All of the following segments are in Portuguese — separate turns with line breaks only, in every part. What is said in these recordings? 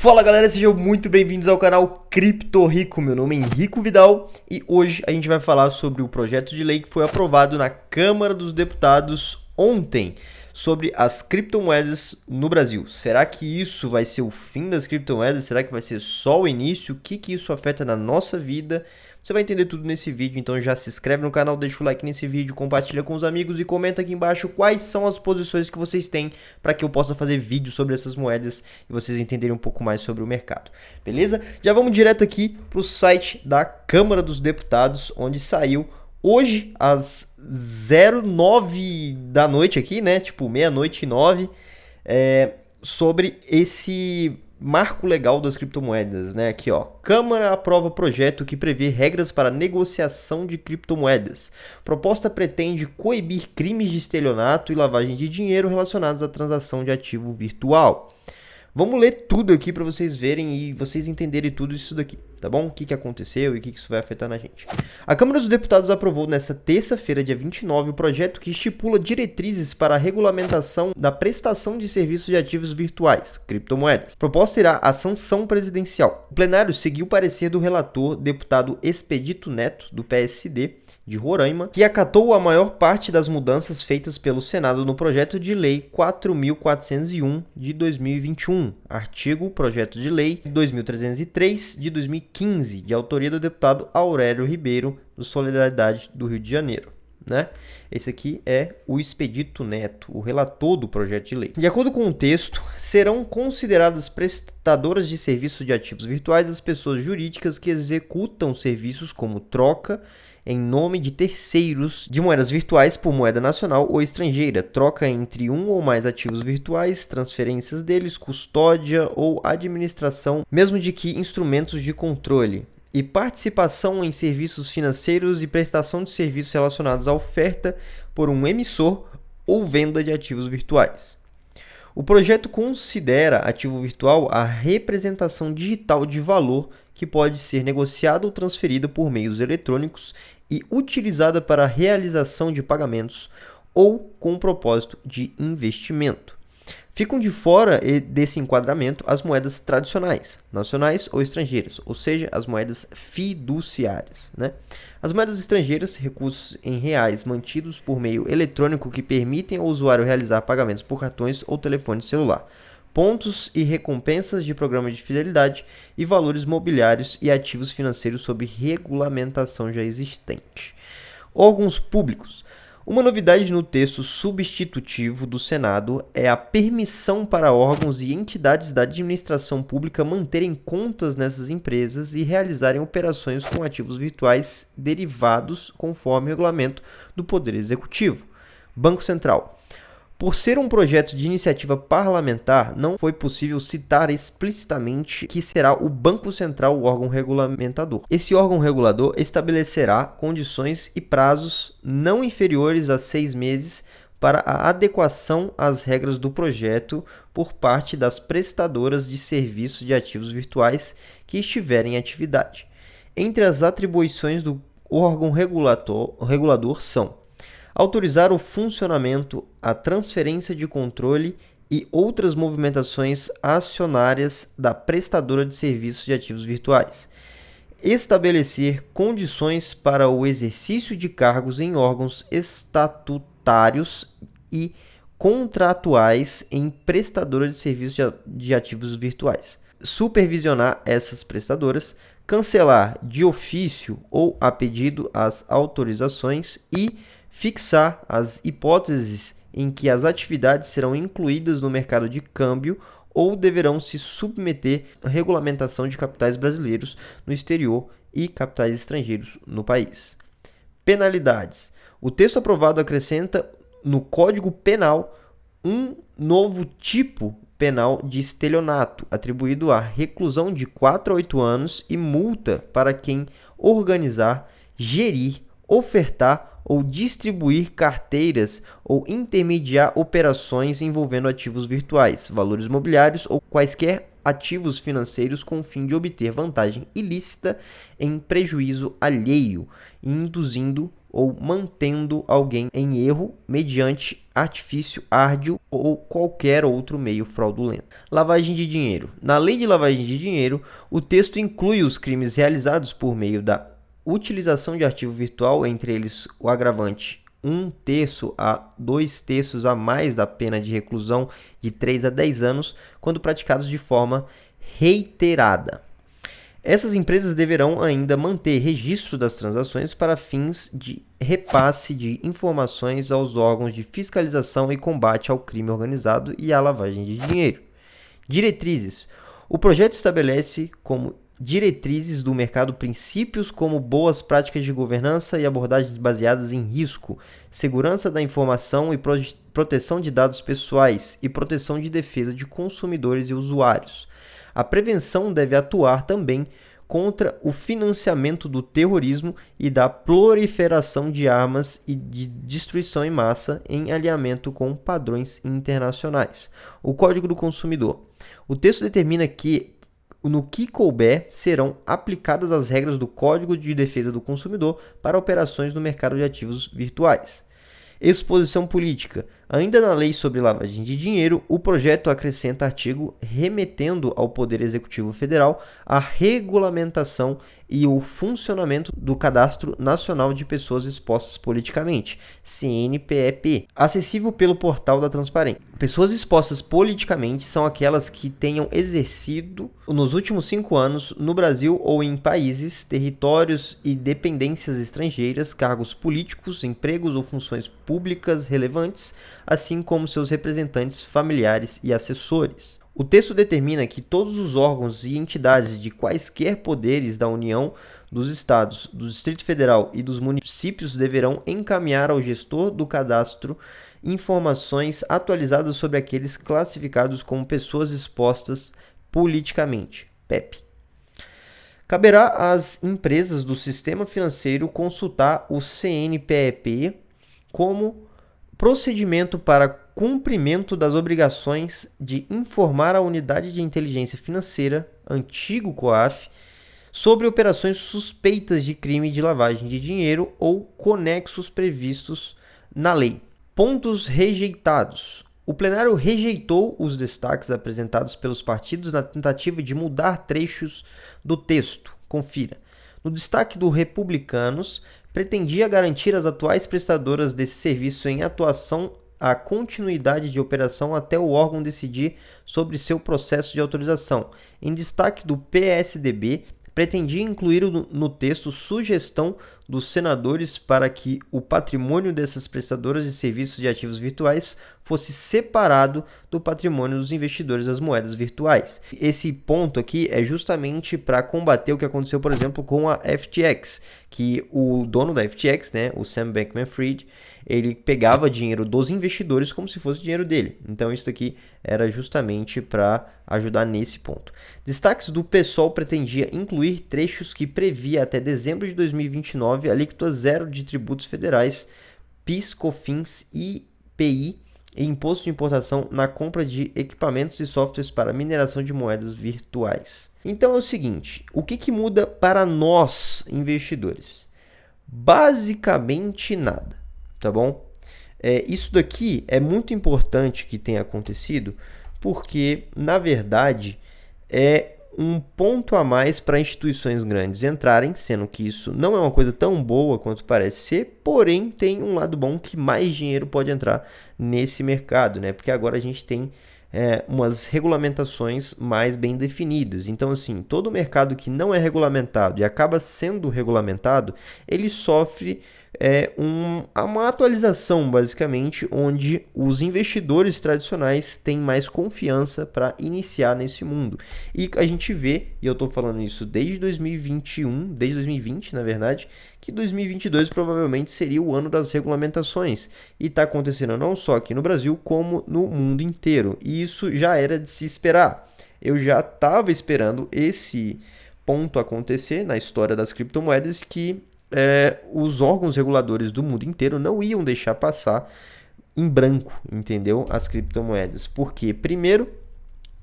Fala galera, sejam muito bem-vindos ao canal Cripto Rico. Meu nome é Henrico Vidal e hoje a gente vai falar sobre o projeto de lei que foi aprovado na Câmara dos Deputados ontem sobre as criptomoedas no Brasil. Será que isso vai ser o fim das criptomoedas? Será que vai ser só o início? O que isso afeta na nossa vida? Você vai entender tudo nesse vídeo, então já se inscreve no canal, deixa o like nesse vídeo, compartilha com os amigos e comenta aqui embaixo quais são as posições que vocês têm para que eu possa fazer vídeos sobre essas moedas e vocês entenderem um pouco mais sobre o mercado, beleza? Já vamos direto aqui para o site da Câmara dos Deputados, onde saiu hoje às 09 da noite aqui, né? Tipo, meia-noite e 9, sobre esse marco legal das criptomoedas, né? Aqui, ó. Câmara aprova projeto que prevê regras para negociação de criptomoedas. Proposta pretende coibir crimes de estelionato e lavagem de dinheiro relacionados à transação de ativo virtual. Vamos ler tudo aqui para vocês verem e vocês entenderem tudo isso daqui, tá bom? O que aconteceu e o que isso vai afetar na gente. A Câmara dos Deputados aprovou nesta terça-feira, dia 29, o projeto que estipula diretrizes para a regulamentação da prestação de serviços de ativos virtuais, criptomoedas. A proposta irá à sanção presidencial. O plenário seguiu o parecer do relator, deputado Expedito Neto, do PSD, de Roraima, que acatou a maior parte das mudanças feitas pelo Senado no projeto de lei 4.401 de 2021, artigo projeto de lei 2.303 de 2015, de autoria do deputado Aurélio Ribeiro, do Solidariedade do Rio de Janeiro. Né? Esse aqui é o Expedito Neto, o relator do projeto de lei. De acordo com o texto, serão consideradas prestadoras de serviços de ativos virtuais as pessoas jurídicas que executam serviços como troca em nome de terceiros de moedas virtuais por moeda nacional ou estrangeira, troca entre um ou mais ativos virtuais, transferências deles, custódia ou administração, mesmo de que instrumentos de controle, e participação em serviços financeiros e prestação de serviços relacionados à oferta por um emissor ou venda de ativos virtuais. O projeto considera ativo virtual a representação digital de valor que pode ser negociada ou transferida por meios eletrônicos e utilizada para a realização de pagamentos ou com o propósito de investimento. Ficam de fora desse enquadramento as moedas tradicionais, nacionais ou estrangeiras, ou seja, as moedas fiduciárias, né? As moedas estrangeiras, recursos em reais mantidos por meio eletrônico que permitem ao usuário realizar pagamentos por cartões ou telefone celular, pontos e recompensas de programas de fidelidade e valores mobiliários e ativos financeiros sob regulamentação já existente. Órgãos públicos. Uma novidade no texto substitutivo do Senado é a permissão para órgãos e entidades da administração pública manterem contas nessas empresas e realizarem operações com ativos virtuais derivados conforme o regulamento do Poder Executivo. Banco Central. Por ser um projeto de iniciativa parlamentar, não foi possível citar explicitamente que será o Banco Central o órgão regulamentador. Esse órgão regulador estabelecerá condições e prazos não inferiores a 6 meses para a adequação às regras do projeto por parte das prestadoras de serviços de ativos virtuais que estiverem em atividade. Entre as atribuições do órgão regulador são: autorizar o funcionamento, a transferência de controle e outras movimentações acionárias da prestadora de serviços de ativos virtuais. Estabelecer condições para o exercício de cargos em órgãos estatutários e contratuais em prestadora de serviços de ativos virtuais. Supervisionar essas prestadoras, cancelar de ofício ou a pedido as autorizações e fixar as hipóteses em que as atividades serão incluídas no mercado de câmbio ou deverão se submeter à regulamentação de capitais brasileiros no exterior e capitais estrangeiros no país. Penalidades. O texto aprovado acrescenta no Código Penal um novo tipo penal de estelionato, atribuído a reclusão de 4 a 8 anos e multa para quem organizar, gerir, ofertar ou distribuir carteiras ou intermediar operações envolvendo ativos virtuais, valores mobiliários ou quaisquer ativos financeiros com o fim de obter vantagem ilícita em prejuízo alheio, induzindo ou mantendo alguém em erro mediante artifício árduo ou qualquer outro meio fraudulento. Lavagem de dinheiro. Na lei de lavagem de dinheiro, o texto inclui os crimes realizados por meio da utilização de arquivo virtual, entre eles o agravante 1/3 a 2/3 a mais da pena de reclusão de 3 a 10 anos, quando praticados de forma reiterada. Essas empresas deverão ainda manter registro das transações para fins de repasse de informações aos órgãos de fiscalização e combate ao crime organizado e à lavagem de dinheiro. Diretrizes. O projeto estabelece como diretrizes do mercado princípios como boas práticas de governança e abordagens baseadas em risco, segurança da informação e proteção de dados pessoais e proteção de defesa de consumidores e usuários. A prevenção deve atuar também contra o financiamento do terrorismo e da proliferação de armas e de destruição em massa em alinhamento com padrões internacionais. O Código do Consumidor. O texto determina que, no que couber, serão aplicadas as regras do Código de Defesa do Consumidor para operações no mercado de ativos virtuais. Exposição política. Ainda na lei sobre lavagem de dinheiro, o projeto acrescenta artigo remetendo ao Poder Executivo Federal a regulamentação e o funcionamento do Cadastro Nacional de Pessoas Expostas Politicamente, CNPEP, acessível pelo portal da Transparência. Pessoas expostas politicamente são aquelas que tenham exercido nos últimos 5 anos no Brasil ou em países, territórios e dependências estrangeiras, cargos políticos, empregos ou funções públicas relevantes, assim como seus representantes familiares e assessores. O texto determina que todos os órgãos e entidades de quaisquer poderes da União, dos Estados, do Distrito Federal e dos municípios deverão encaminhar ao gestor do cadastro informações atualizadas sobre aqueles classificados como pessoas expostas politicamente, PEP. Caberá às empresas do sistema financeiro consultar o CNPEP como procedimento para cumprimento das obrigações de informar a Unidade de Inteligência Financeira, antigo COAF, sobre operações suspeitas de crime de lavagem de dinheiro ou conexos previstos na lei. Pontos rejeitados. O plenário rejeitou os destaques apresentados pelos partidos na tentativa de mudar trechos do texto. Confira. No destaque do Republicanos, pretendia garantir às atuais prestadoras desse serviço em atuação a continuidade de operação até o órgão decidir sobre seu processo de autorização. Em destaque do PSDB, pretendia incluir no texto sugestão dos senadores para que o patrimônio dessas prestadoras de serviços de ativos virtuais fosse separado do patrimônio dos investidores das moedas virtuais. Esse ponto aqui é justamente para combater o que aconteceu, por exemplo, com a FTX, que o dono da FTX, né, o Sam Bankman-Fried, ele pegava dinheiro dos investidores como se fosse dinheiro dele. Então isso aqui era justamente para ajudar nesse ponto. Destaques do PSOL pretendia incluir trechos que previa até dezembro de 2029 alíquota zero de tributos federais, PIS, COFINS, IPI e imposto de importação na compra de equipamentos e softwares para mineração de moedas virtuais. Então é o seguinte, o que muda para nós investidores? Basicamente nada, tá bom? Isso daqui é muito importante que tenha acontecido, porque na verdade é um ponto a mais para instituições grandes entrarem, sendo que isso não é uma coisa tão boa quanto parece ser, porém tem um lado bom que mais dinheiro pode entrar nesse mercado, né? Porque agora a gente tem umas regulamentações mais bem definidas. Então, assim, todo mercado que não é regulamentado e acaba sendo regulamentado, ele sofre uma atualização, basicamente, onde os investidores tradicionais têm mais confiança para iniciar nesse mundo. E a gente vê, e eu estou falando isso desde 2021, desde 2020, na verdade, que 2022 provavelmente seria o ano das regulamentações. E está acontecendo não só aqui no Brasil, como no mundo inteiro. E isso já era de se esperar. Eu já estava esperando esse ponto acontecer na história das criptomoedas, que os órgãos reguladores do mundo inteiro não iam deixar passar em branco, entendeu? As criptomoedas. Porque, primeiro,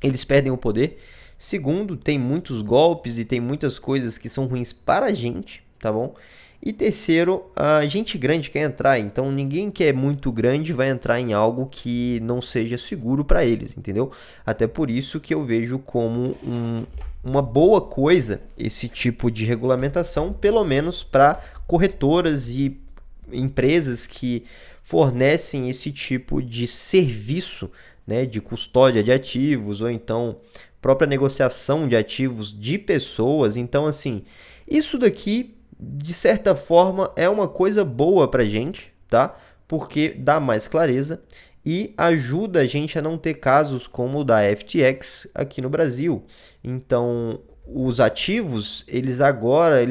eles perdem o poder. Segundo, tem muitos golpes e tem muitas coisas que são ruins para a gente, tá bom? E terceiro, a gente grande quer entrar, então ninguém que é muito grande vai entrar em algo que não seja seguro para eles, entendeu? Até por isso que eu vejo como uma boa coisa esse tipo de regulamentação, pelo menos para corretoras e empresas que fornecem esse tipo de serviço, né, de custódia de ativos ou então própria negociação de ativos de pessoas. Então, assim, isso daqui de certa forma é uma coisa boa pra gente, tá? Porque dá mais clareza e ajuda a gente a não ter casos como o da FTX aqui no Brasil. Então, os ativos, eles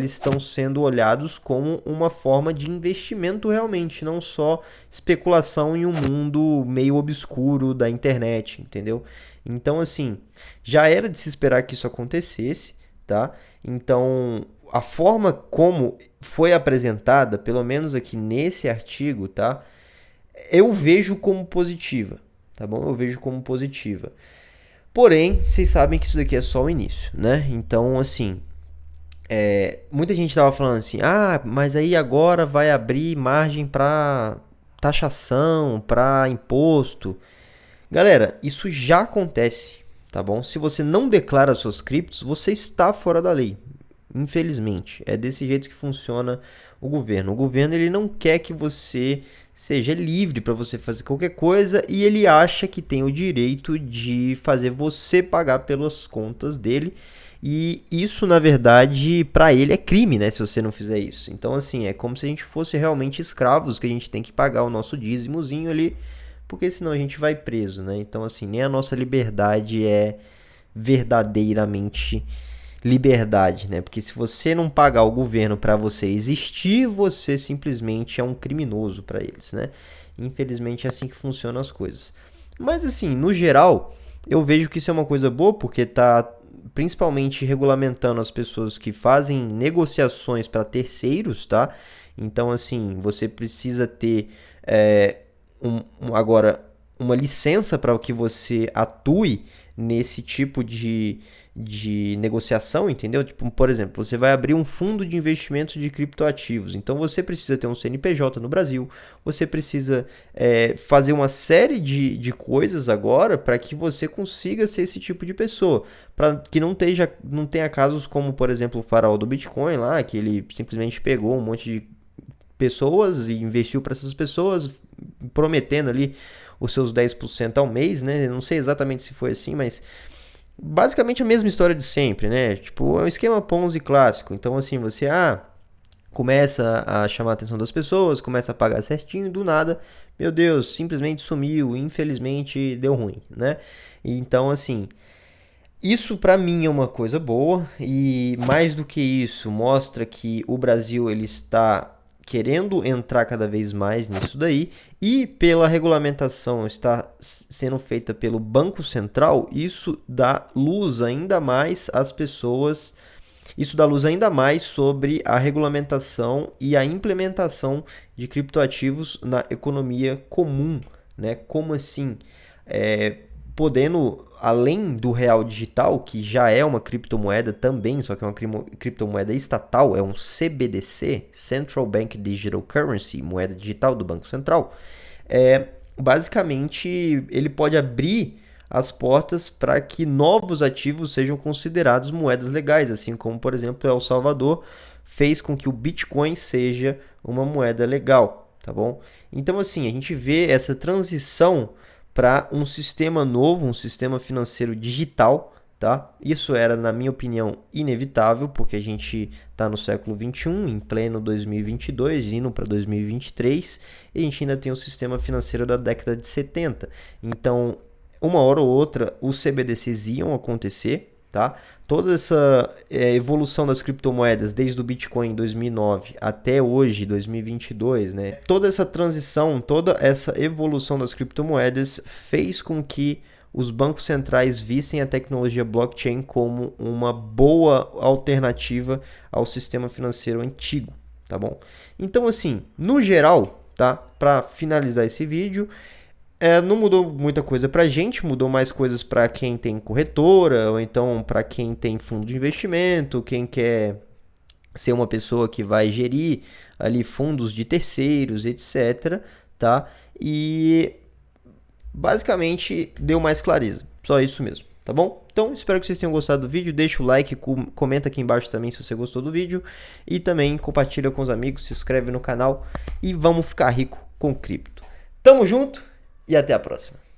estão sendo olhados como uma forma de investimento realmente, não só especulação em um mundo meio obscuro da internet, entendeu? Então, assim, já era de se esperar que isso acontecesse, tá? Então, a forma como foi apresentada, pelo menos aqui nesse artigo, tá? Eu vejo como positiva, tá bom? Eu vejo como positiva. Porém, vocês sabem que isso daqui é só o início, né? Então, assim, muita gente estava falando assim, mas aí agora vai abrir margem para taxação, para imposto. Galera, isso já acontece, tá bom? Se você não declara suas criptos, você está fora da lei. Infelizmente, é desse jeito que funciona o governo. O governo ele não quer que você seja livre para você fazer qualquer coisa e ele acha que tem o direito de fazer você pagar pelas contas dele. E isso, na verdade, para ele é crime, né? Se você não fizer isso. Então, assim, é como se a gente fosse realmente escravos, que a gente tem que pagar o nosso dízimozinho ali, porque senão a gente vai preso, né? Então, assim, nem a nossa liberdade é verdadeiramente liberdade, né? Porque se você não pagar o governo para você existir, você simplesmente é um criminoso para eles, né? Infelizmente é assim que funcionam as coisas. Mas assim, no geral, eu vejo que isso é uma coisa boa porque tá principalmente regulamentando as pessoas que fazem negociações para terceiros, tá? Então assim, você precisa ter agora uma licença para que você atue nesse tipo de negociação, entendeu? Tipo, por exemplo, você vai abrir um fundo de investimento de criptoativos. Então você precisa ter um CNPJ no Brasil, você precisa fazer uma série de coisas agora para que você consiga ser esse tipo de pessoa. Para que não tenha casos como, por exemplo, o faraó do Bitcoin lá, que ele simplesmente pegou um monte de pessoas e investiu para essas pessoas, prometendo ali os seus 10% ao mês, né? Eu não sei exatamente se foi assim, mas basicamente a mesma história de sempre, né? Tipo, é um esquema Ponzi clássico. Então, assim, você começa a chamar a atenção das pessoas, começa a pagar certinho, do nada, meu Deus, simplesmente sumiu, infelizmente deu ruim, né? Então, assim, isso para mim é uma coisa boa e mais do que isso, mostra que o Brasil ele está querendo entrar cada vez mais nisso daí e pela regulamentação está sendo feita pelo Banco Central, isso dá luz ainda mais às pessoas, isso dá luz ainda mais sobre a regulamentação e a implementação de criptoativos na economia comum, né? Como assim? Podendo, além do real digital, que já é uma criptomoeda também, só que é uma criptomoeda estatal, é um CBDC, Central Bank Digital Currency, moeda digital do Banco Central, basicamente ele pode abrir as portas para que novos ativos sejam considerados moedas legais, assim como, por exemplo, El Salvador fez com que o Bitcoin seja uma moeda legal, tá bom? Então, assim, a gente vê essa transição para um sistema novo, um sistema financeiro digital, tá? Isso era, na minha opinião, inevitável, porque a gente está no século 21, em pleno 2022, indo para 2023, e a gente ainda tem o sistema financeiro da década de 70. Então, uma hora ou outra, os CBDCs iam acontecer, tá? Toda essa evolução das criptomoedas, desde o Bitcoin em 2009 até hoje, 2022, né? Toda essa transição, toda essa evolução das criptomoedas fez com que os bancos centrais vissem a tecnologia blockchain como uma boa alternativa ao sistema financeiro antigo, tá bom? Então, assim, no geral, tá? Para finalizar esse vídeo, não mudou muita coisa pra gente, mudou mais coisas para quem tem corretora, ou então para quem tem fundo de investimento, quem quer ser uma pessoa que vai gerir ali fundos de terceiros, etc, tá? E basicamente deu mais clareza. Só isso mesmo, tá bom? Então, espero que vocês tenham gostado do vídeo. Deixa o like, comenta aqui embaixo também se você gostou do vídeo. E também compartilha com os amigos, se inscreve no canal. E vamos ficar rico com cripto. Tamo junto e até a próxima.